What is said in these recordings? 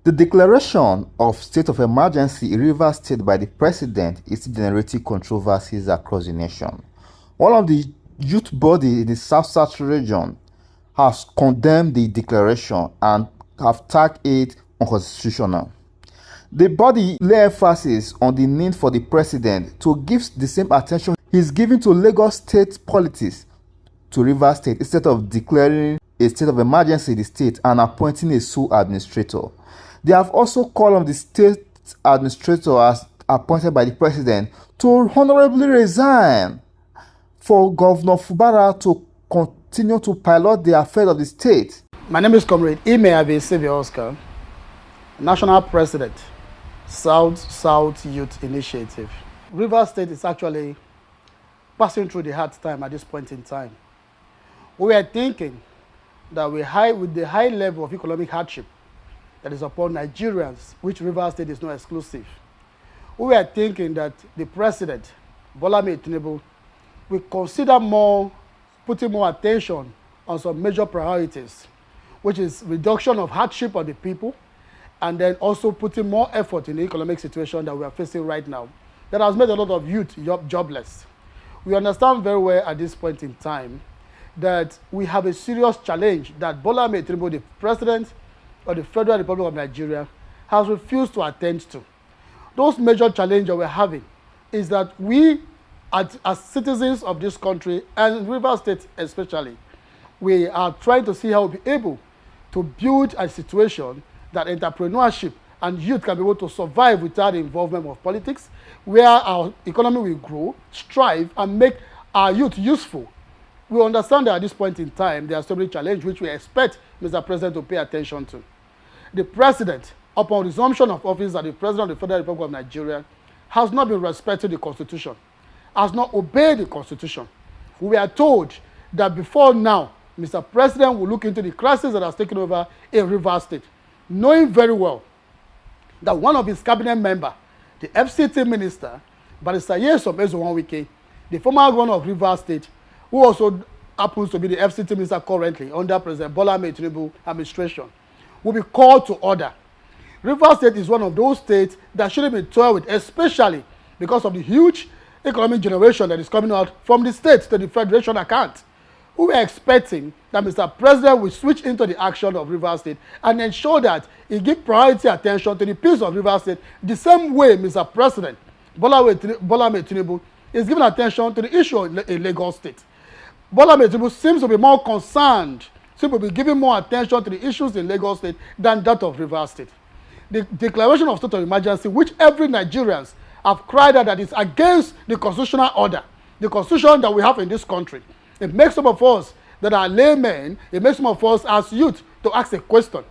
The declaration of state of emergency in Rivers State by the president is generating controversies across the nation. One of the youth bodies in the South region has condemned the declaration and have tagged it unconstitutional. The body lay emphasis on the need for the president to give the same attention he's giving to Lagos State politics to Rivers State instead of declaring a state of emergency in the state and appointing a sole administrator. They have also called on the state administrator as appointed by the president to honorably resign for Governor Fubara to continue to pilot the affairs of the state. My name is Comrade Imeabe Oscar, National President, South Youth Initiative. Rivers State is actually passing through the hard time at this point in time. We are thinking that with the high level of economic hardship that is upon Nigerians, which Rivers State is not exclusive, we are thinking that the president, Bola Ahmed Tinubu, will consider putting more attention on some major priorities, which is reduction of hardship on the people, and then also putting more effort in the economic situation that we are facing right now that has made a lot of youth jobless. We understand very well at this point in time that we have a serious challenge that Bola Ahmed Tinubu, the president of the Federal Republic of Nigeria, has refused to attend to. Those major challenges we're having is that we, as citizens of this country, and Rivers State especially, we are trying to see how we'll be able to build a situation that entrepreneurship and youth can be able to survive without the involvement of politics, where our economy will grow, strive, and make our youth useful. We understand that at this point in time, there are so many challenges which we expect Mr. President to pay attention to. The President, upon resumption of office as the President of the Federal Republic of Nigeria, has not been respecting the Constitution, has not obeyed the Constitution. We are told that before now, Mr. President will look into the crisis that has taken over in Rivers State, knowing very well that one of his cabinet members, the FCT minister, Barrister Nyesom Wike, the former governor of Rivers State, who also happens to be the FCT minister currently under President Bola Ahmed Tinubu administration, will be called to order. Rivers State is one of those states that shouldn't be toyed with, especially because of the huge economic generation that is coming out from the state to the federation account. We are expecting that Mr. President will switch into the action of Rivers State and ensure that he gives priority attention to the peace of Rivers State the same way Mr. President Bola Ahmed Tinubu is giving attention to the issue in Lagos State. Bola Ahmed Tinubu seems to be more concerned, seems to be giving more attention to the issues in Lagos State than that of Rivers State. The declaration of state of emergency, which every Nigerians have cried out that is against the constitutional order, the constitution that we have in this country. It makes some of us that are laymen, it makes some of us as youth to ask a question.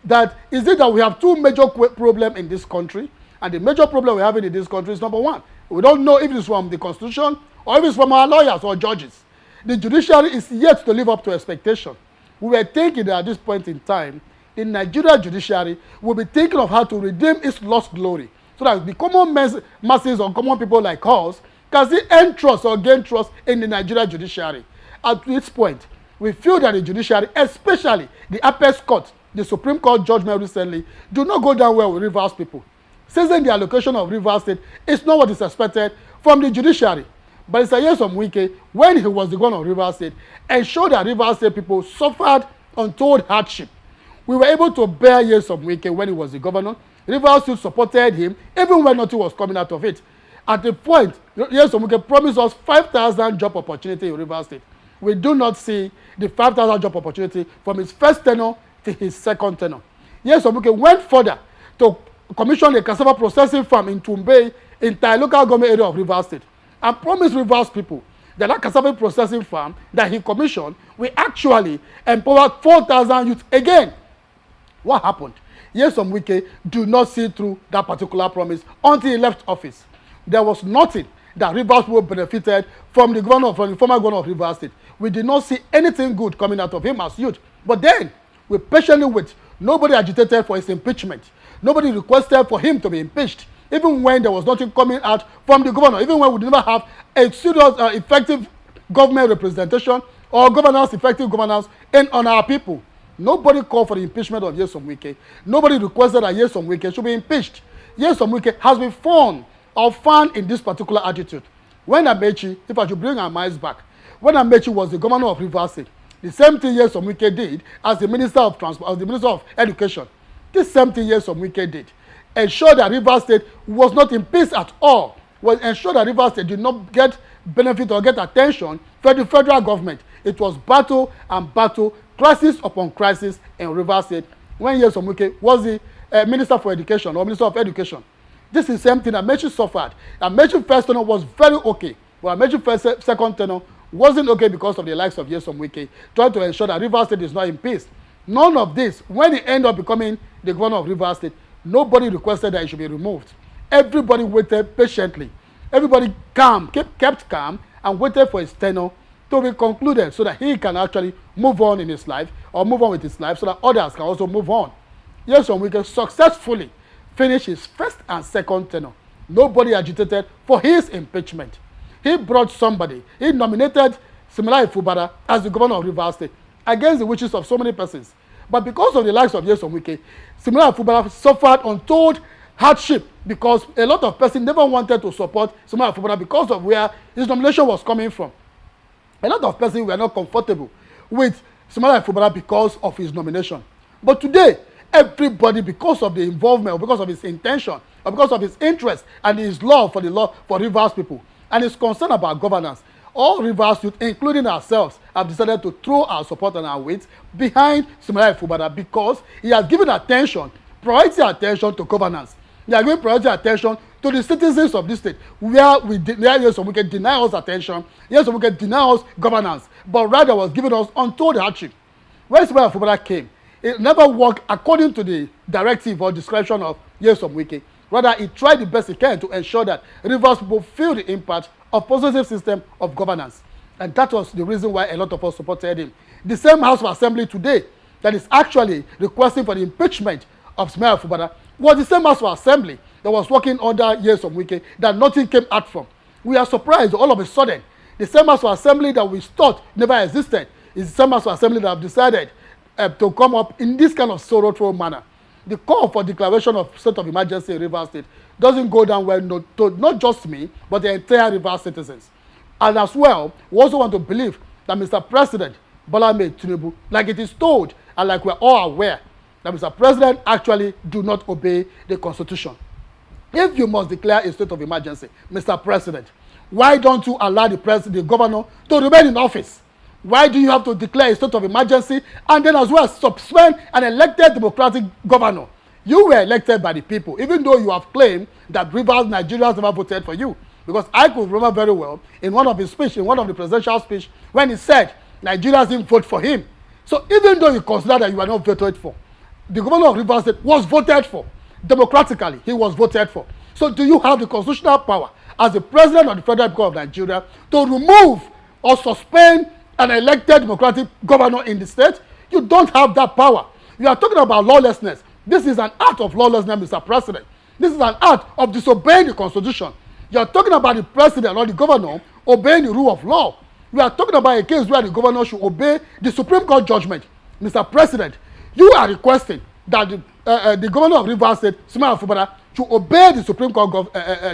That is it that we have two major problems in this country, and the major problem we're having in this country is number one, we don't know if it's from the constitution or if it's from our lawyers or judges. The judiciary is yet to live up to expectation. We were thinking that at this point in time, the Nigeria judiciary will be thinking of how to redeem its lost glory, so that the common masses or common people like us can see end trust or gain trust in the Nigeria judiciary. At this point, we feel that the judiciary, especially the Apex Court, the Supreme Court judgment recently, do not go down well with Rivers people. Seizing the allocation of Rivers State is not what is expected from the judiciary. But it's a Nyesom Wike, when he was the governor of Rivers State, ensured that Rivers State people suffered untold hardship. We were able to bear Nyesom Wike when he was the governor. Rivers State supported him, even when nothing was coming out of it. At the point, Nyesom Wike promised us 5,000 job opportunity in Rivers State. We do not see the 5,000 job opportunity from his first tenure to his second tenure. Nyesom Wike went further to commission a cassava processing farm in Tumbe, entire local government area of Rivers State, and promised Rivers people that that cassava processing farm that he commissioned will actually empower 4,000 youth again. What happened? Nyesom Wike do not see through that particular promise until he left office. There was nothing that Rivers people benefited from the former governor of Rivers State. We did not see anything good coming out of him as youth. But then, we patiently wait. Nobody agitated for his impeachment. Nobody requested for him to be impeached. Even when there was nothing coming out from the governor, even when we did not have a serious, effective government representation or effective governance on our people. Nobody called for the impeachment of Nyesom Wike. Nobody requested that Nyesom Wike should be impeached. Nyesom Wike has been found in this particular attitude. When Amechi, if I should bring our minds back, when Amechi was the governor of Rivers State, the same thing Nyesom Wike did as the Minister of Transport, as the Minister of Education. This same thing Nyesom Wike did. Ensure that Rivers State was not in peace at all. Was ensure that Rivers State did not get benefit or get attention from the federal government. It was battle and battle, crisis upon crisis in Rivers State when Nyesom Wike was the Minister for Education or Minister of Education. This is the same thing that Amechi suffered. Amechi's first tenure was very okay, but Amechi's second tenure wasn't okay because of the likes of Nyesom Wike, trying to ensure that Rivers State is not in peace. None of this, when he ended up becoming the governor of Rivers State, nobody requested that he should be removed. Everybody waited patiently. Everybody kept calm and waited for his tenure to be concluded so that he can actually move on in his life or move on with his life so that others can also move on. Nyesom Wike successfully finished his first and second tenure. Nobody agitated for his impeachment. He brought somebody. He nominated Siminalayi Fubara as the governor of Rivers State against the wishes of so many persons. But because of the likes of Nyesom Wike, Siminalayi Fubara suffered untold hardship because a lot of persons never wanted to support Siminalayi Fubara because of where his nomination was coming from. A lot of persons were not comfortable with Siminalayi Fubara because of his nomination. But today, everybody, because of the involvement, or because of his intention, or because of his interest and his love for Rivers people, and his concern about governance, all Rivers youth, including ourselves, have decided to throw our support and our weight behind Siminalayi Fubara because he has given attention, priority attention to governance. He has given priority attention to the citizens of this state, where Nyesom Wike deny us attention, Nyesom Wike deny us governance, but rather was giving us untold hardship. When Siminalayi Fubara came, it never worked according to the directive or description of Nyesom Wike. Rather, he tried the best he can to ensure that Rivers people feel the impact of positive system of governance. And that was the reason why a lot of us supported him. The same House of Assembly today that is actually requesting for the impeachment of Siminalayi Fubara was the same House of Assembly that was working under Nyesom Wike that nothing came out from. We are surprised all of a sudden. The same House of Assembly that we thought never existed is the same House of Assembly that have decided to come up in this kind of sorrowful manner. The call for declaration of state of emergency in Rivers State doesn't go down well to not just me, but the entire Rivers citizens. And as well, we also want to believe that Mr. President Bola Ahmed Tinubu, like it is told, and like we're all aware, that Mr. President actually do not obey the Constitution. If you must declare a state of emergency, Mr. President, why don't you allow the governor to remain in office? Why do you have to declare a state of emergency and then as well suspend an elected democratic governor? You were elected by the people, even though you have claimed that Rivers Nigerians never voted for you. Because I could remember very well in one of his speech, in one of the presidential speech, when he said Nigerians didn't vote for him. So even though you consider that you were not voted for, the governor of Rivers State was voted for. Democratically, he was voted for. So do you have the constitutional power as the president of the Federal Republic of Nigeria to remove or suspend an elected democratic governor in the state? You don't have that power. You are talking about lawlessness. This is an act of lawlessness, Mr. President. This is an act of disobeying the Constitution. You are talking about the president or the governor obeying the rule of law. We are talking about a case where the governor should obey the Supreme Court judgment. Mr. President, you are requesting that the governor of Rivers State, Siminalayi Fubara, should obey the Supreme Court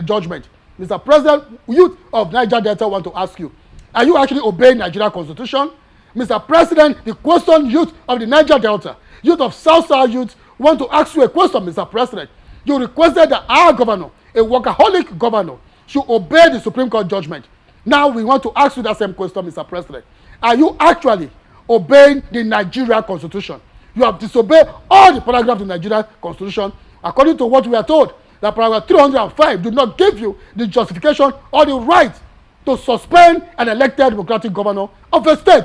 judgment. Mr. President, youth of Niger Delta want to ask you, are you actually obeying Nigeria Constitution? Mr. President, the question youth of the Niger Delta, youth of South youth want to ask you a question, Mr. President. You requested that our governor, a workaholic governor, should obey the Supreme Court judgment. Now we want to ask you that same question, Mr. President. Are you actually obeying the Nigeria Constitution? You have disobeyed all the paragraphs of the Nigeria Constitution according to what we are told. That paragraph 305 do not give you the justification or the right to suspend an elected democratic governor of a state.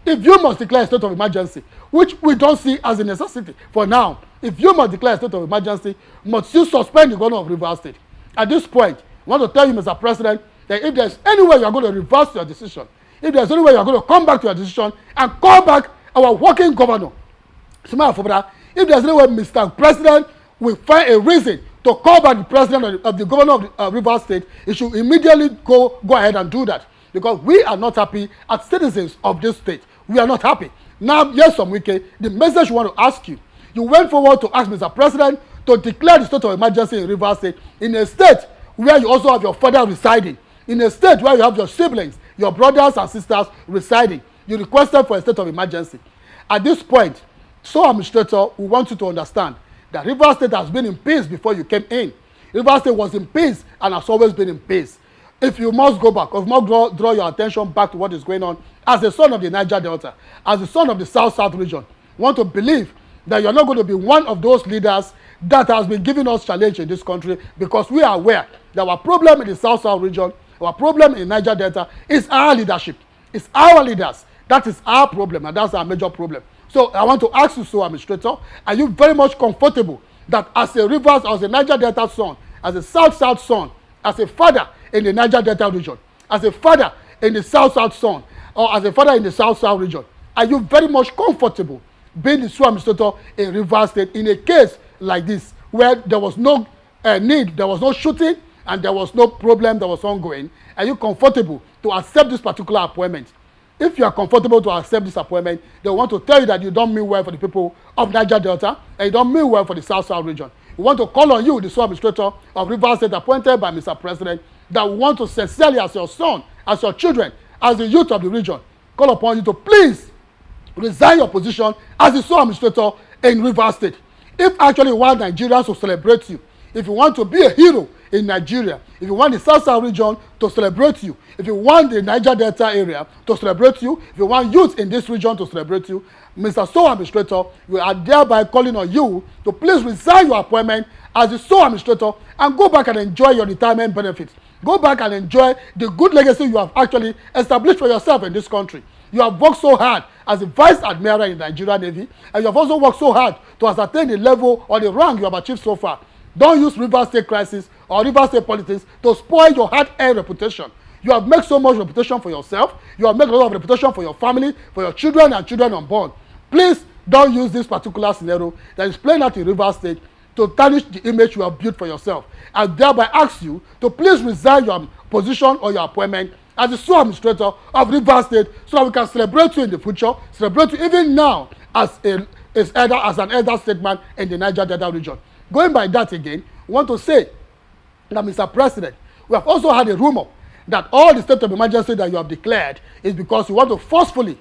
If you must declare a state of emergency, which we don't see as a necessity for now, if you must declare a state of emergency, must you suspend the governor of Rivers State? At this point, I want to tell you, Mr. President, that if there's any way you are going to reverse your decision, if there's any way you are going to come back to your decision and call back our working governor, Siminalayi Fubara, if there's any way Mr. President will find a reason to call back the president of the governor of Rivers State, he should immediately go ahead and do that. Because we are not happy as citizens of this state. We are not happy. Now, Nyesom Wike, the message we want to ask you, you went forward to ask Mr. President to declare the state of emergency in Rivers State, in a state where you also have your father residing, in a state where you have your siblings, your brothers and sisters residing. You requested for a state of emergency. At this point, so Administrator, we want you to understand that Rivers State has been in peace before you came in. Rivers State was in peace and has always been in peace. If you must go back, or if you must draw your attention back to what is going on, as a son of the Niger Delta, as a son of the South-South region, want to believe that you're not going to be one of those leaders that has been giving us challenge in this country, because we are aware that our problem in the South-South region, our problem in Niger Delta is our leadership. It's our leaders. That is our problem, and that's our major problem. So I want to ask you, so Administrator, are you very much comfortable that as a Rivers, as a Niger Delta son, as a South-South son, as a father in the Niger Delta region, as a father in the South-South son, or as a father in the South-South region, are you very much comfortable being the sole administrator in Rivers State in a case like this, where there was no need, there was no shooting, and there was no problem that was ongoing? Are you comfortable to accept this particular appointment? If you are comfortable to accept this appointment, they want to tell you that you don't mean well for the people of Niger Delta, and you don't mean well for the South-South region. We want to call on you, the sole administrator of Rivers State appointed by Mr. President, that we want to sincerely, as your son, as your children, as the youth of the region, call upon you to please resign your position as the sole administrator in Rivers State. If actually you want Nigerians to celebrate you, if you want to be a hero in Nigeria, if you want the South-South region to celebrate you, if you want the Niger Delta area to celebrate you, if you want youth in this region to celebrate you, Mr. Sole Administrator, we are thereby calling on you to please resign your appointment as the Sole Administrator and go back and enjoy your retirement benefits. Go back and enjoy the good legacy you have actually established for yourself in this country. You have worked so hard as a Vice Admiral in the Nigerian Navy, and you have also worked so hard to ascertain the level or the rank you have achieved so far. Don't use Rivers State crisis or Rivers State politics to spoil your hard-earned reputation. You have made so much reputation for yourself. You have made a lot of reputation for your family, for your children and children unborn. Please don't use this particular scenario that is playing out in Rivers State to tarnish the image you have built for yourself. I thereby ask you to please resign your position or your appointment as the sole administrator of Rivers State, so that we can celebrate you in the future, celebrate you even now as an elder statesman in the Niger Delta region. Going by that again, we want to say that, Mr. President, we have also had a rumor that all the state of emergency that you have declared is because you want to forcefully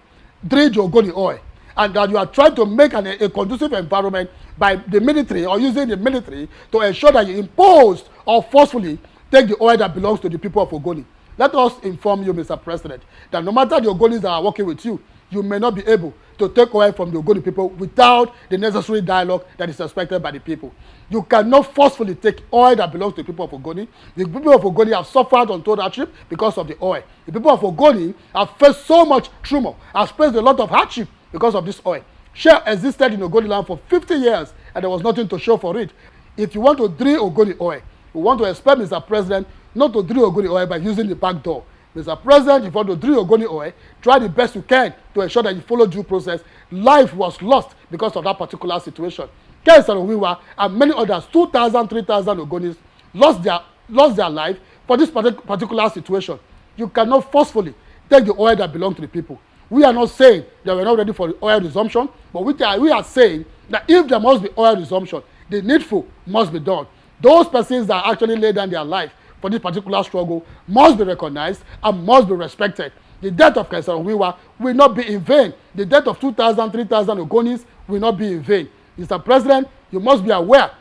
drain the Ogoni oil, and that you are trying to make a conducive environment by the military or using the military to ensure that you impose or forcefully take the oil that belongs to the people of Ogoni. Let us inform you, Mr. President, that no matter the Ogonis that are working with you, you may not be able to take oil from the Ogoni people without the necessary dialogue that is expected by the people. You cannot forcefully take oil that belongs to the people of Ogoni. The people of Ogoni have suffered untold hardship because of the oil. The people of Ogoni have faced so much trauma, have faced a lot of hardship because of this oil. Shell existed in Ogoni land for 50 years and there was nothing to show for it. If you want to drill Ogoni oil, we want to expect Mr. President not to drill Ogoni oil by using the back door. Mr. President, if you want to drill Ogoni oil, try the best you can to ensure that you follow due process. Life was lost because of that particular situation. Kenneth Okokwo and many others, 2,000, 3,000 Ogonis lost their life for this particular situation. You cannot forcefully take the oil that belongs to the people. We are not saying that we're not ready for the oil resumption, but we are saying that if there must be oil resumption, the needful must be done. Those persons that actually lay down their life for this particular struggle must be recognized and must be respected. The death of Kenneth Okokwo will not be in vain. The death of 2,000, 3,000 Ogonis will not be in vain. Mr. President, you must be aware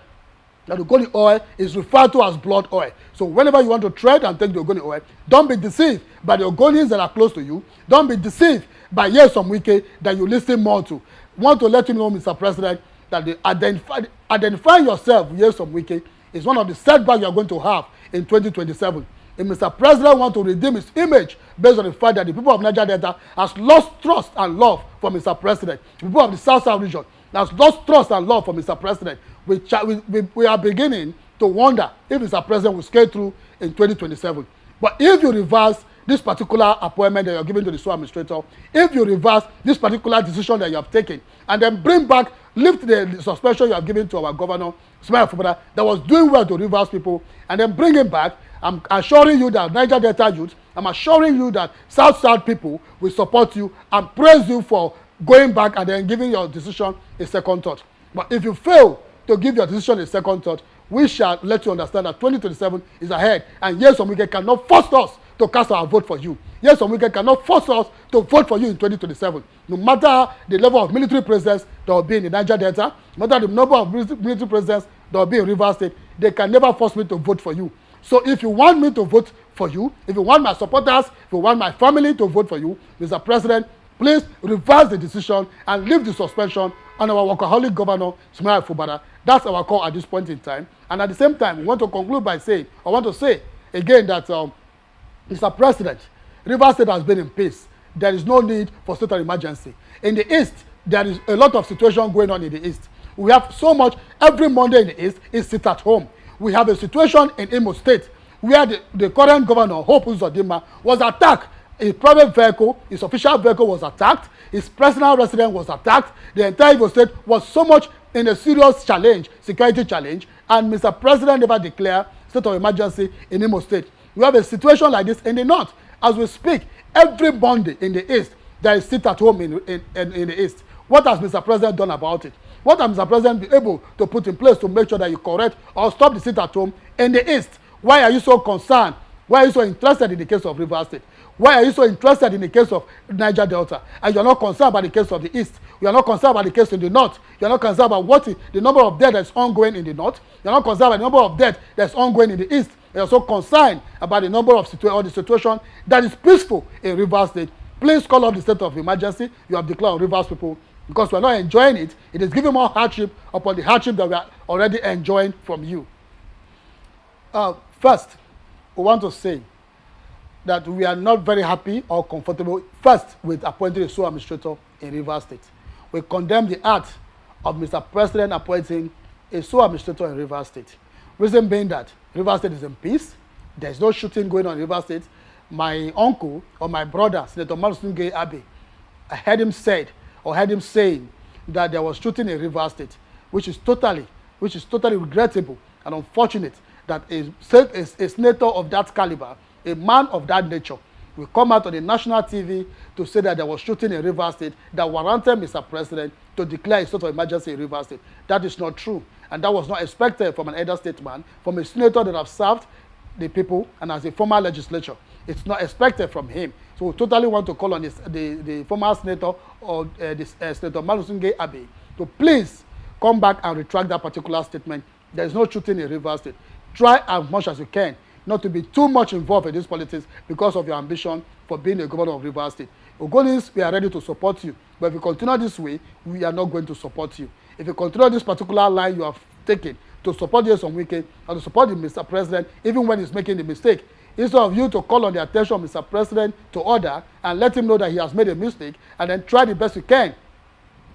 that Ogoni oil is referred to as blood oil. So whenever you want to trade and take the Ogoni oil, don't be deceived by the Ogonis that are close to you. Don't be deceived by Nyesom Wike that you listen more to. Want to let you know, Mr. President, that the identifying yourself with Nyesom Wike is one of the setbacks you are going to have in 2027. If Mr. President wants to redeem his image based on the fact that the people of Niger Delta has lost trust and love for Mr. President, the people of the South-South region has lost trust and love for Mr. President, we are beginning to wonder if Mr. President will scale through in 2027. But if you reverse this particular appointment that you are giving to the sole administrator, if you reverse this particular decision that you have taken, and then lift the suspension you have given to our governor, Fubara, that was doing well to reverse people, and then bring him back, I'm assuring you that Niger Delta youth, I'm assuring you that South-South people will support you and praise you for going back and then giving your decision a second thought. But if you fail to give your decision a second thought, we shall let you understand that 2027 is ahead, and Nyesom Wike cannot force us to cast our vote for you. Nyesom Wike cannot force us to vote for you in 2027. No matter the level of military presence that will be in the Niger Delta, no matter the number of military presence that will be in Rivers State, they can never force me to vote for you. So if you want me to vote for you, if you want my supporters, if you want my family to vote for you, Mr. President, please reverse the decision and leave the suspension on our workaholic governor, Siminalayi Fubara. That's our call at this point in time. And at the same time, we want to conclude by saying, I want to say again that Mr. President, Rivers State has been in peace. There is no need for state of emergency. In the East, there is a lot of situation going on in the East. We have so much, every Monday in the East is sit at home. We have a situation in Imo State where the current governor, Hope Uzodinma, was attacked. His private vehicle, his official vehicle was attacked. His personal residence was attacked. The entire Imo State was so much in a serious challenge, security challenge, and Mr. President never declared state of emergency in Imo State. We have a situation like this in the North. As we speak, every Monday in the East, there is sit at home in the East. What has Mr. President done about it? What has Mr. President been able to put in place to make sure that you correct or stop the sit at home in the East? Why are you so concerned? Why are you so interested in the case of Rivers State? Why are you so interested in the case of Niger Delta? And you are not concerned about the case of the East. You are not concerned about the case in the North. You are not concerned about what the number of deaths that's ongoing in the North. You are not concerned about the number of deaths that's ongoing in the East. You are so concerned about the number of the situation that is peaceful in Rivers State. Please call off the state of emergency you have declared on Rivers people, because we are not enjoying it. It is giving more hardship upon the hardship that we are already enjoying from you. First, we want to say that we are not very happy or comfortable, first, with appointing a sole administrator in Rivers State. We condemn the act of Mr. President appointing a sole administrator in Rivers State. Reason being that Rivers State is in peace. There is no shooting going on in Rivers State. My uncle or my brother, Senator Maiduguri Abe, I heard him saying that there was shooting in Rivers State, which is totally regrettable and unfortunate that a senator of that caliber, a man of that nature, will come out on the national TV to say that there was shooting in Rivers State that warranted Mr. President to declare a state of emergency in Rivers State. That is not true. And that was not expected from an elder statesman, from a senator that have served the people and as a former legislature. It's not expected from him. So we totally want to call on the former senator or Senator Maiduguri Abe to please come back and retract that particular statement. There is no shooting in Rivers State. Try as much as you can not to be too much involved in this politics because of your ambition for being a governor of Rivers State. Ogonis, we are ready to support you. But if you continue this way, we are not going to support you. If you continue this particular line you have taken to support Nyesom Wike and to support the Mr. President, even when he's making the mistake, instead of you to call on the attention of Mr. President to order and let him know that he has made a mistake, and then try the best you can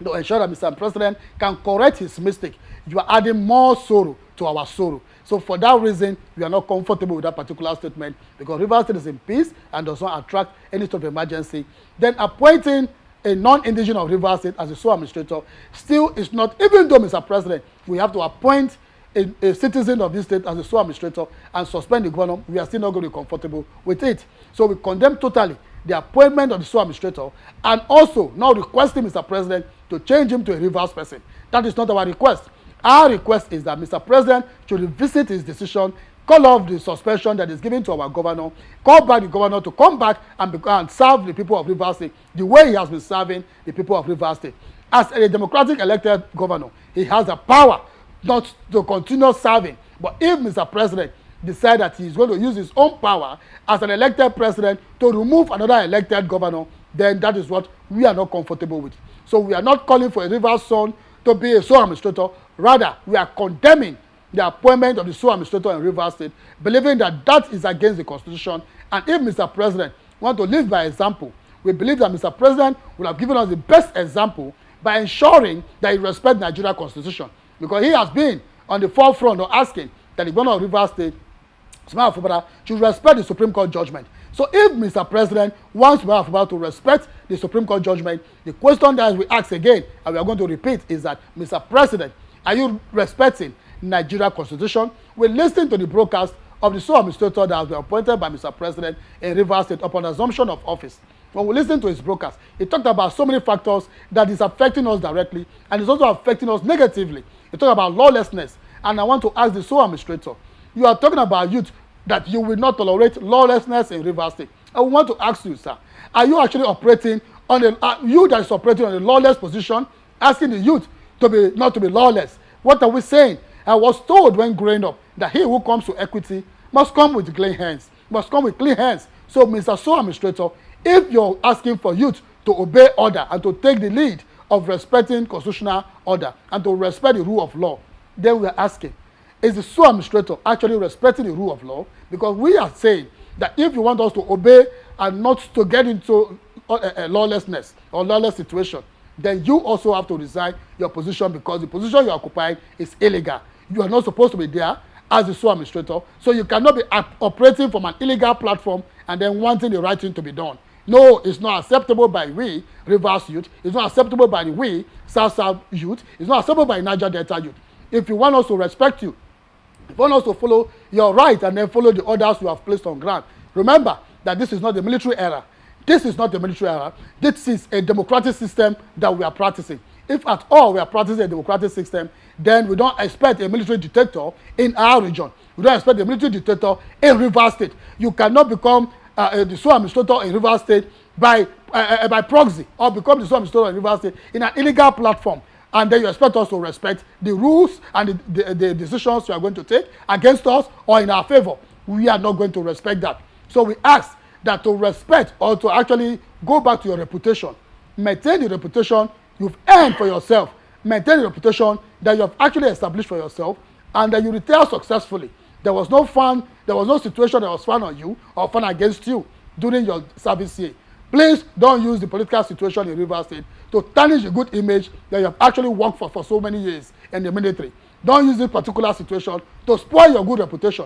to ensure that Mr. President can correct his mistake, you are adding more sorrow to our sorrow. So for that reason, we are not comfortable with that particular statement, because Rivers State is in peace and does not attract any sort of emergency. Then appointing a non-indigenous of Rivers State as a sole administrator still is not, even though Mr. President, we have to appoint a citizen of this state as a sole administrator and suspend the governor, we are still not going to be comfortable with it. So we condemn totally the appointment of the sole administrator, and also now requesting Mr. President to change him to a Rivers person. That is not our request. Our request is that Mr. President should revisit his decision, call off the suspension that is given to our governor, call back the governor to come back and serve the people of Rivers State the way he has been serving the people of Rivers State. As a democratic elected governor, he has the power not to continue serving. But if Mr. President decides that he is going to use his own power as an elected president to remove another elected governor, then that is what we are not comfortable with. So we are not calling for a Rivers son to be a sole administrator. Rather, we are condemning the appointment of the sole administrator in Rivers State, believing that that is against the Constitution. And if Mr. President wants to live by example, we believe that Mr. President will have given us the best example by ensuring that he respects the Nigeria Constitution. Because he has been on the forefront of asking that the governor of Rivers State, Siminalayi Fubara, should respect the Supreme Court judgment. So if Mr. President wants Siminalayi Fubara to respect the Supreme Court judgment, the question that we ask again, and we are going to repeat, is that, Mr. President, are you respecting Nigeria Constitution? We listen to the broadcast of the sole administrator that has been appointed by Mr. President in Rivers State upon assumption of office. when we listen to his broadcast, he talked about so many factors that is affecting us directly and is also affecting us negatively. He talked about lawlessness. And I want to ask the sole administrator, you are talking about youth that you will not tolerate lawlessness in Rivers State. I want to ask you, sir, are you actually operating on a you that is operating on a lawless position, asking the youth to be not to be lawless? What are we saying? I was told when growing up that he who comes to equity must come with clean hands, must come with clean hands. So, Mr. Sole Administrator, if you're asking for youth to obey order and to take the lead of respecting constitutional order and to respect the rule of law, then we are asking, is the sole administrator actually respecting the rule of law? Because we are saying that if you want us to obey and not to get into a lawlessness or lawless situation, then you also have to resign your position, because the position you occupy is illegal. You are not supposed to be there as the sole administrator, so you cannot be operating from an illegal platform and then wanting the right thing to be done. No, it's not acceptable by we Rivers youth. It's not acceptable by the we South youth. It's not acceptable by Niger Delta youth. If you want us to respect you, if you want us to follow your right and then follow the orders you have placed on ground, remember that this is not the military era. This is not the military era. This is a democratic system that we are practicing. If at all we are practicing a democratic system, then we don't expect a military dictator in our region. We don't expect a military dictator in Rivers State. You cannot become the sole administrator in Rivers State by proxy, or become the sole administrator in Rivers State in an illegal platform, and then you expect us to respect the rules and the decisions you are going to take against us or in our favor. We are not going to respect that. So we ask that to respect or to actually go back to your reputation, maintain the reputation you've earned for yourself, maintain the reputation that you have actually established for yourself, and that you retire successfully. There was no situation that was fun on you or fun against you during your service here. Please don't use the political situation in Rivers State to tarnish the good image that you have actually worked for so many years in the military. Don't use this particular situation to spoil your good reputation.